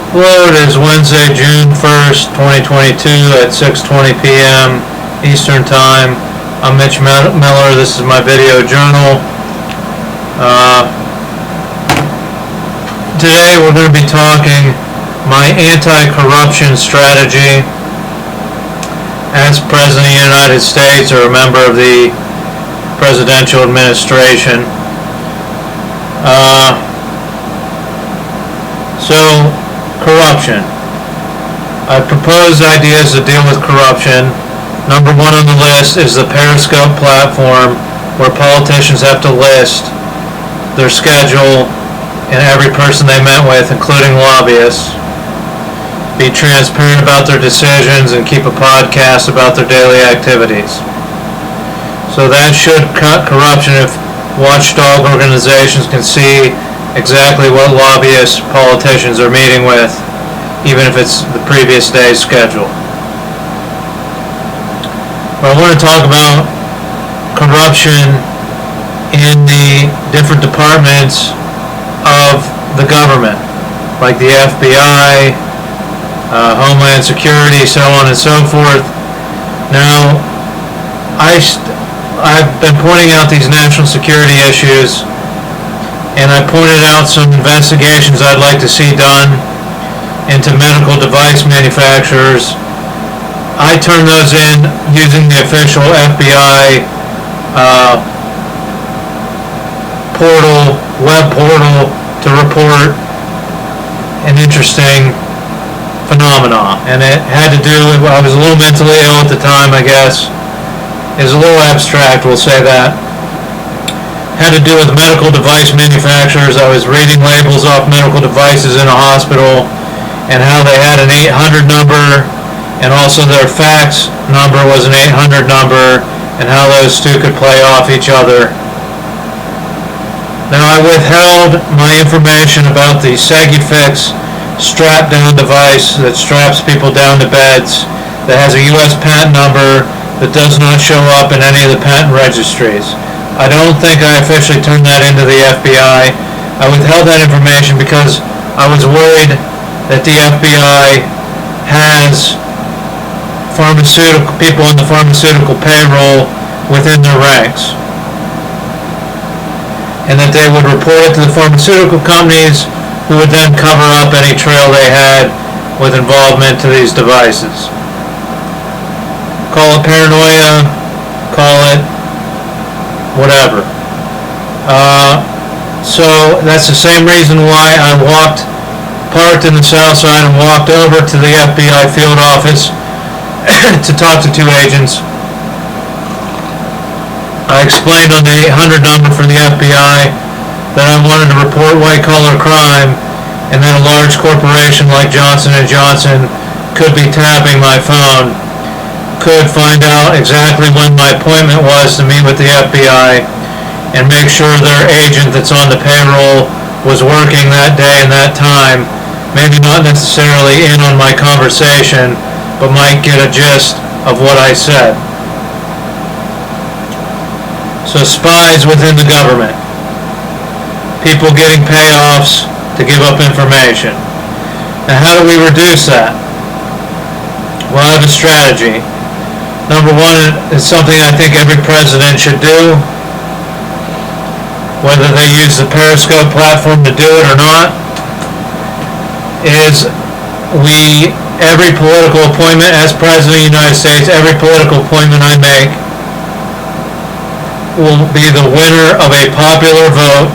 Hello, it is Wednesday, June 1st, 2022 at 6:20 p.m. Eastern Time. I'm Mitch Miller. This is my video journal. Today we're going to be talking my anti-corruption strategy as President of the United States or a member of the presidential administration. Corruption. I've proposed ideas to deal with corruption. Number one on the list is the Periscope platform, where politicians have to list their schedule and every person they met with, including lobbyists. Be transparent about their decisions and keep a podcast about their daily activities. So that should cut corruption if watchdog organizations can see exactly what lobbyists politicians are meeting with, even if it's the previous day's schedule. But I want to talk about corruption in the different departments of the government, like the FBI, Homeland Security, so on and so forth. Now, I've been pointing out these national security issues, and I pointed out some investigations I'd like to see done into medical device manufacturers. I turned those in using the official FBI web portal, to report an interesting phenomenon. And it had to do with, I was a little mentally ill at the time, I guess. It was a little abstract, we'll say that. Had to do with medical device manufacturers. I was reading labels off medical devices in a hospital and how they had an 800 number and also their fax number was an 800 number and how those two could play off each other. Now, I withheld my information about the SeguFix strap-down device that straps people down to beds that has a U.S. patent number that does not show up in any of the patent registries. I don't think I officially turned that into the FBI. I withheld that information because I was worried that the FBI has people in the pharmaceutical payroll within their ranks, and that they would report it to the pharmaceutical companies, who would then cover up any trail they had with involvement to these devices. Call it paranoia, call it whatever. So that's the same reason why I parked in the south side and walked over to the FBI field office to talk to two agents. I explained on the 800 number for the FBI that I wanted to report white-collar crime, and that a large corporation like Johnson & Johnson could be tapping my phone, could find out exactly when my appointment was to meet with the FBI, and make sure their agent that's on the payroll was working that day and that time, maybe not necessarily in on my conversation, but might get a gist of what I said. So spies within the government, people getting payoffs to give up information. Now, how do we reduce that? Well, I have a strategy. Number one is something I think every president should do, whether they use the Periscope platform to do it or not, is every political appointment as President of the United States, every political appointment I make will be the winner of a popular vote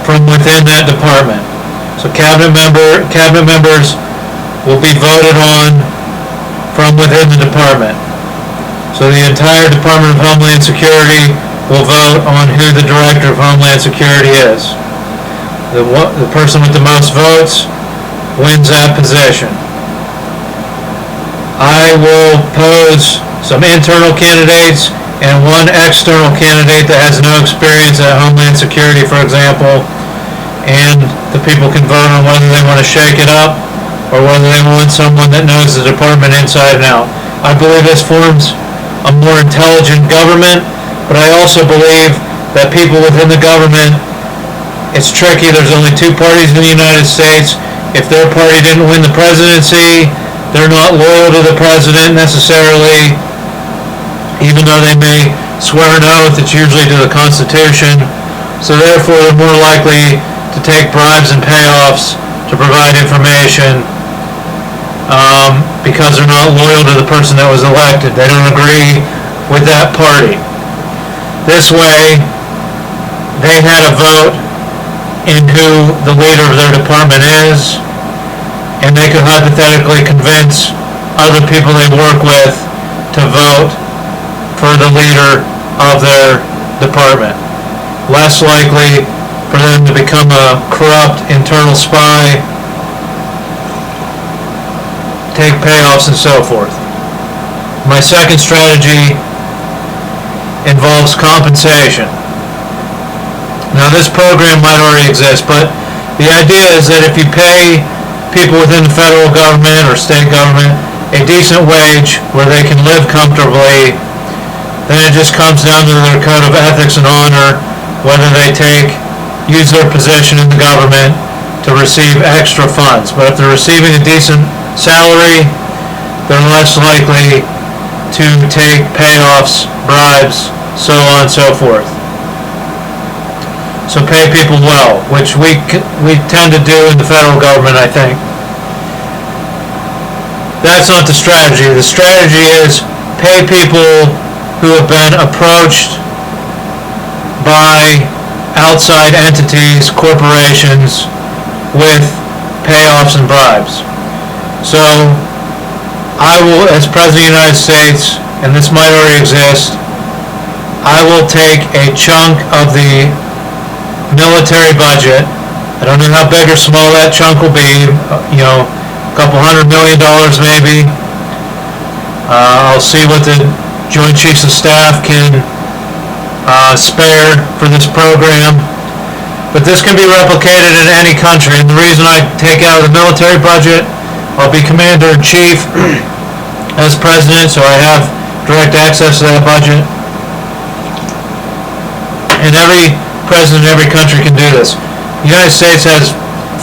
from within that department. So cabinet members will be voted on from within the department. So the entire Department of Homeland Security will vote on who the Director of Homeland Security is. The person with the most votes wins that position. I will pose some internal candidates and one external candidate that has no experience at Homeland Security, for example, and the people can vote on whether they want to shake it up or whether they want someone that knows the department inside and out. I believe this forms a more intelligent government, but I also believe that people within the government It's tricky. There's only two parties in the United States. If their party didn't win the presidency, they're not loyal to the president necessarily, even though they may swear an oath. It's usually to the Constitution. So therefore, they're more likely to take bribes and payoffs to provide information, because they're not loyal to the person that was elected. They don't agree with that party. This way, they had a vote in who the leader of their department is, and they could hypothetically convince other people they work with to vote for the leader of their department. Less likely for them to become a corrupt internal spy, take payoffs, and so forth. My second strategy involves compensation. Now, this program might already exist, but the idea is that if you pay people within the federal government or state government a decent wage where they can live comfortably, then it just comes down to their code of ethics and honor, whether they use their position in the government to receive extra funds. But if they're receiving a decent salary, they're less likely to take payoffs, bribes, so on and so forth. So pay people well, which we tend to do in the federal government, I think. That's not the strategy. The strategy is pay people who have been approached by outside entities, corporations, with payoffs and bribes. So I will, as President of the United States, and this might already exist, I will take a chunk of the military budget. I don't know how big or small that chunk will be, a couple $100 million maybe. I'll see what the Joint Chiefs of Staff can spare for this program. But this can be replicated in any country, and the reason I take out of the military budget, I'll be Commander-in-Chief as President, so I have direct access to that budget. And every president in every country can do this. The United States has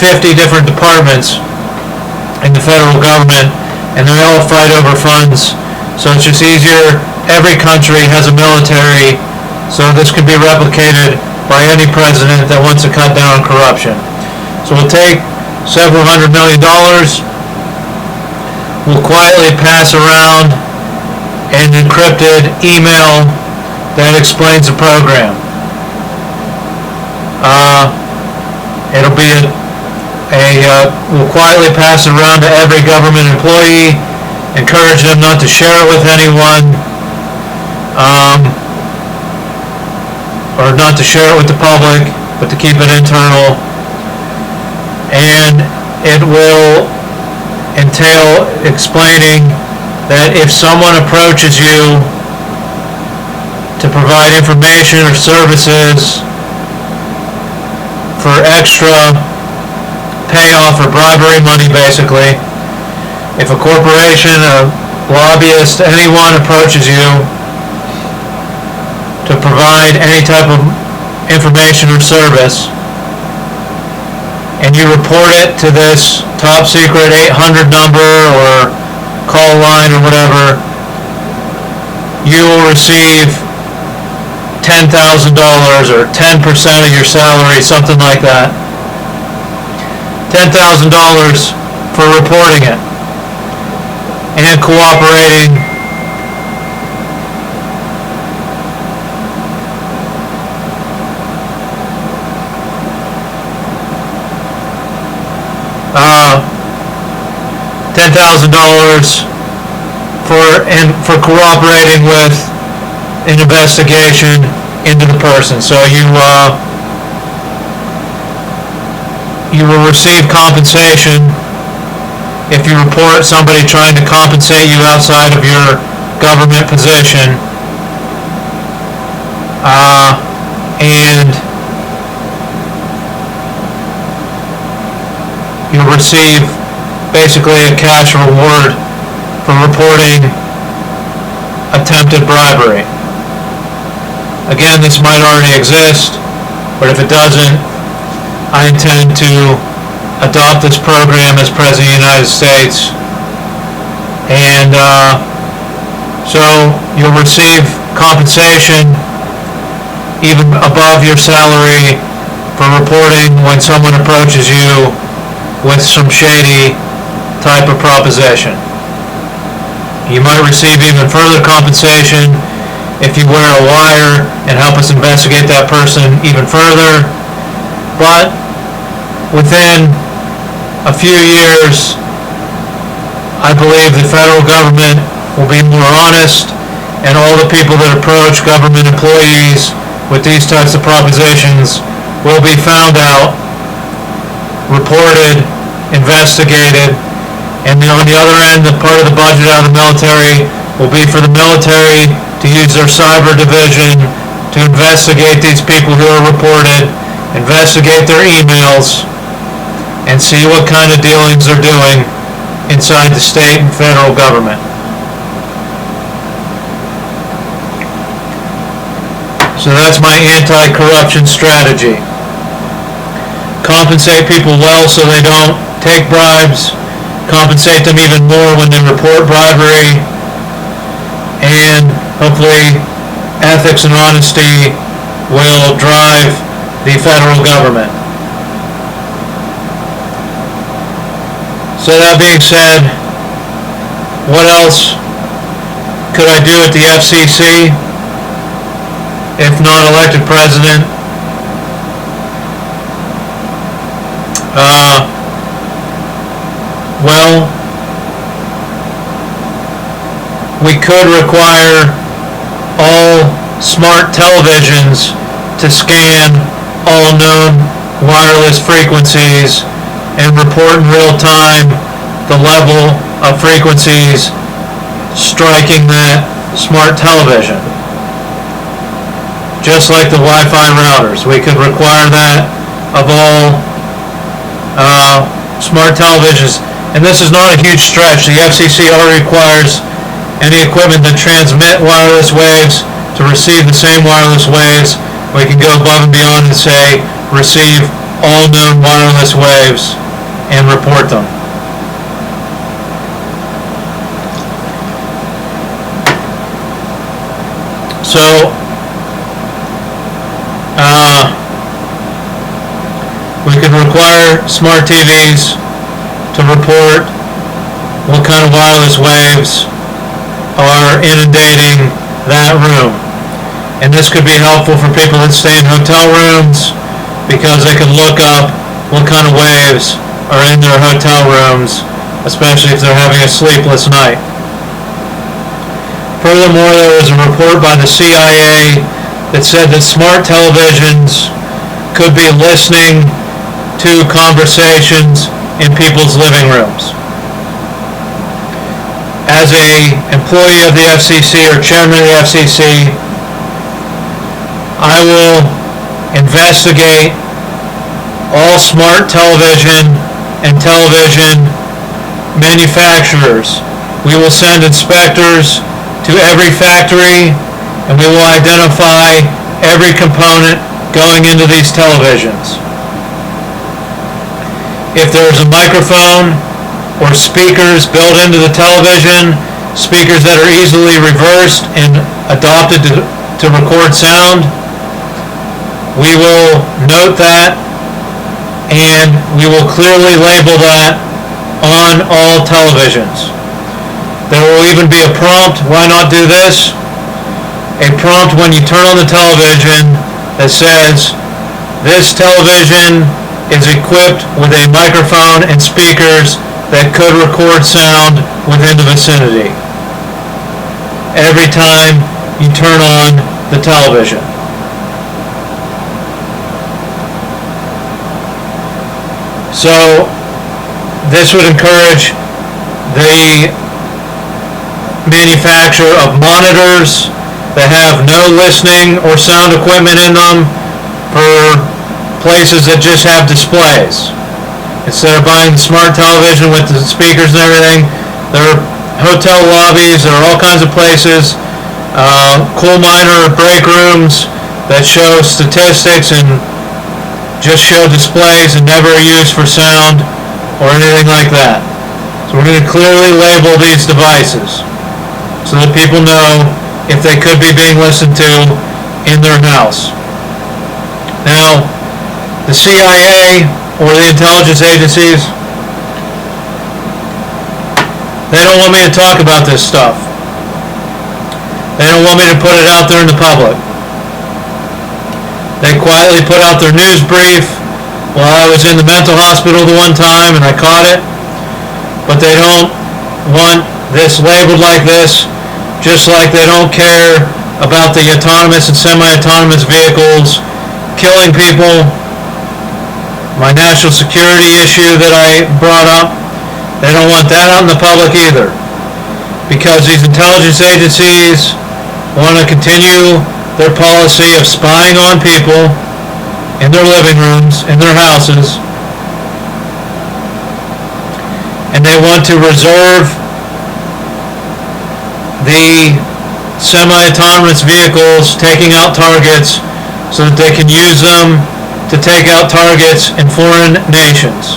50 different departments in the federal government, and they all fight over funds, so it's just easier. Every country has a military, so this can be replicated by any president that wants to cut down on corruption. So we'll take several $100 million, we'll quietly pass around an encrypted email that explains the program. It'll be we'll quietly pass it around to every government employee, encourage them not to share it with anyone, or not to share it with the public, but to keep it internal. And it will entail explaining that if someone approaches you to provide information or services for extra payoff or bribery money, basically, if a corporation, a lobbyist, anyone approaches you to provide any type of information or service, and you report it to this top secret 800 number or call line or whatever, you will receive $10,000 or 10% of your salary, something like that. $10,000 for reporting it and cooperating $10,000 for cooperating with an investigation into the person. So you will receive compensation if you report somebody trying to compensate you outside of your government position, and you'll receive basically a cash reward for reporting attempted bribery. Again, this might already exist, but if it doesn't, I intend to adopt this program as President of the United States. And so you'll receive compensation even above your salary for reporting when someone approaches you with some shady type of proposition. You might receive even further compensation if you wear a wire and help us investigate that person even further. But within a few years, I believe the federal government will be more honest, and all the people that approach government employees with these types of propositions will be found out, reported, investigated, and on the other end, the part of the budget out of the military will be for the military to use their cyber division to investigate these people who are reported, investigate their emails, and see what kind of dealings they're doing inside the state and federal government. So that's my anti-corruption strategy. Compensate people well so they don't take bribes. Compensate them even more when they report bribery. And hopefully ethics and honesty will drive the federal government. So that being said, what else could I do at the FCC if not elected president? Well, we could require all smart televisions to scan all known wireless frequencies and report in real time the level of frequencies striking that smart television. Just like the Wi-Fi routers, we could require that of all smart televisions. And this is not a huge stretch. The FCC already requires any equipment that transmit wireless waves to receive the same wireless waves. We can go above and beyond and say, receive all known wireless waves and report them. So, we could require smart TVs to report what kind of wireless waves are inundating that room. And this could be helpful for people that stay in hotel rooms because they can look up what kind of waves are in their hotel rooms, especially if they're having a sleepless night. Furthermore, there was a report by the CIA that said that smart televisions could be listening to conversations in people's living rooms. As an employee of the FCC or chairman of the FCC, I will investigate all smart television and television manufacturers. We will send inspectors to every factory, and we will identify every component going into these televisions. If there's a microphone or speakers built into the television, speakers that are easily reversed and adopted to record sound, we will note that and we will clearly label that on all televisions. There will even be a prompt. Why not do this? A prompt when you turn on the television that says, this television is equipped with a microphone and speakers that could record sound within the vicinity every time you turn on the television. So this would encourage the manufacture of monitors that have no listening or sound equipment in them for places that just have displays. Instead of buying the smart television with the speakers and everything, there are hotel lobbies, there are all kinds of places, coal miner break rooms that show statistics and just show displays and never used for sound or anything like that. So we're going to clearly label these devices so that people know if they could be being listened to in their house. Now, the CIA or the intelligence agencies, they don't want me to talk about this stuff. They don't want me to put it out there in the public. They quietly put out their news brief while I was in the mental hospital the one time and I caught it. But they don't want this labeled like this, just like they don't care about the autonomous and semi-autonomous vehicles killing people. My national security issue that I brought up, they don't want that out in the public either, because these intelligence agencies want to continue their policy of spying on people in their living rooms, in their houses, and they want to reserve the semi-autonomous vehicles taking out targets so that they can use them to take out targets in foreign nations.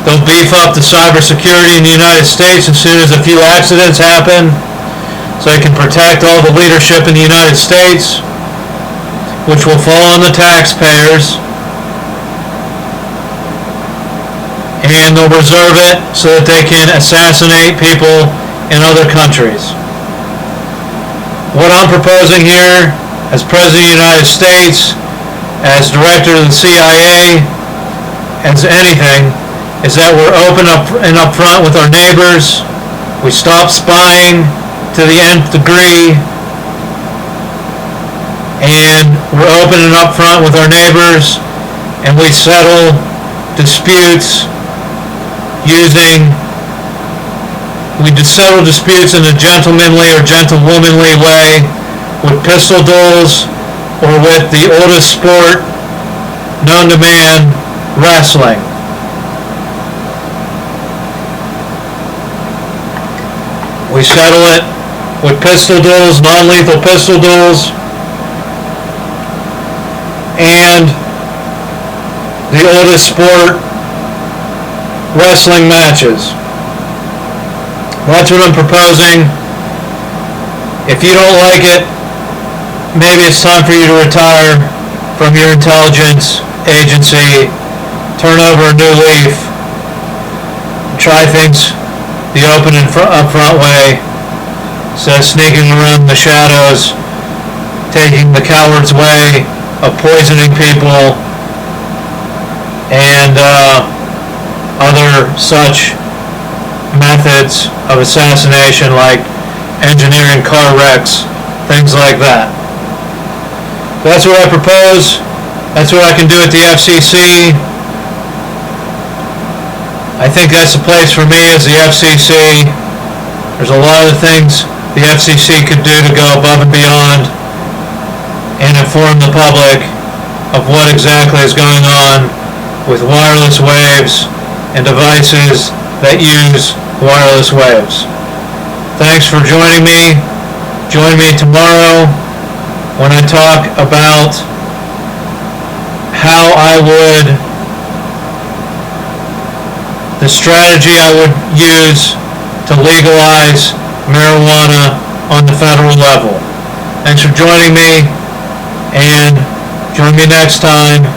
They'll beef up the cybersecurity in the United States as soon as a few accidents happen so they can protect all the leadership in the United States, which will fall on the taxpayers. And they'll reserve it so that they can assassinate people in other countries. What I'm proposing here as President of the United States, as Director of the CIA, as anything, is that we're open up and upfront with our neighbors. We stop spying to the nth degree, and we're open and upfront with our neighbors, and we settle disputes in a gentlemanly or gentlewomanly way with pistol duels or with the oldest sport known to man, wrestling. We settle it with pistol duels, non-lethal pistol duels, and the oldest sport, wrestling matches. That's what I'm proposing. If you don't like it, maybe it's time for you to retire from your intelligence agency, turn over a new leaf, try things the open and upfront way, instead of sneaking around the shadows, taking the coward's way of poisoning people and other such methods of assassination like engineering car wrecks, things like that. That's what I propose. That's what I can do at the FCC. I think that's the place for me as the FCC. There's a lot of things the FCC could do to go above and beyond and inform the public of what exactly is going on with wireless waves and devices that use wireless waves. Thanks for joining me. Join me tomorrow when I talk about how the strategy I would use to legalize marijuana on the federal level. Thanks for joining me, and join me next time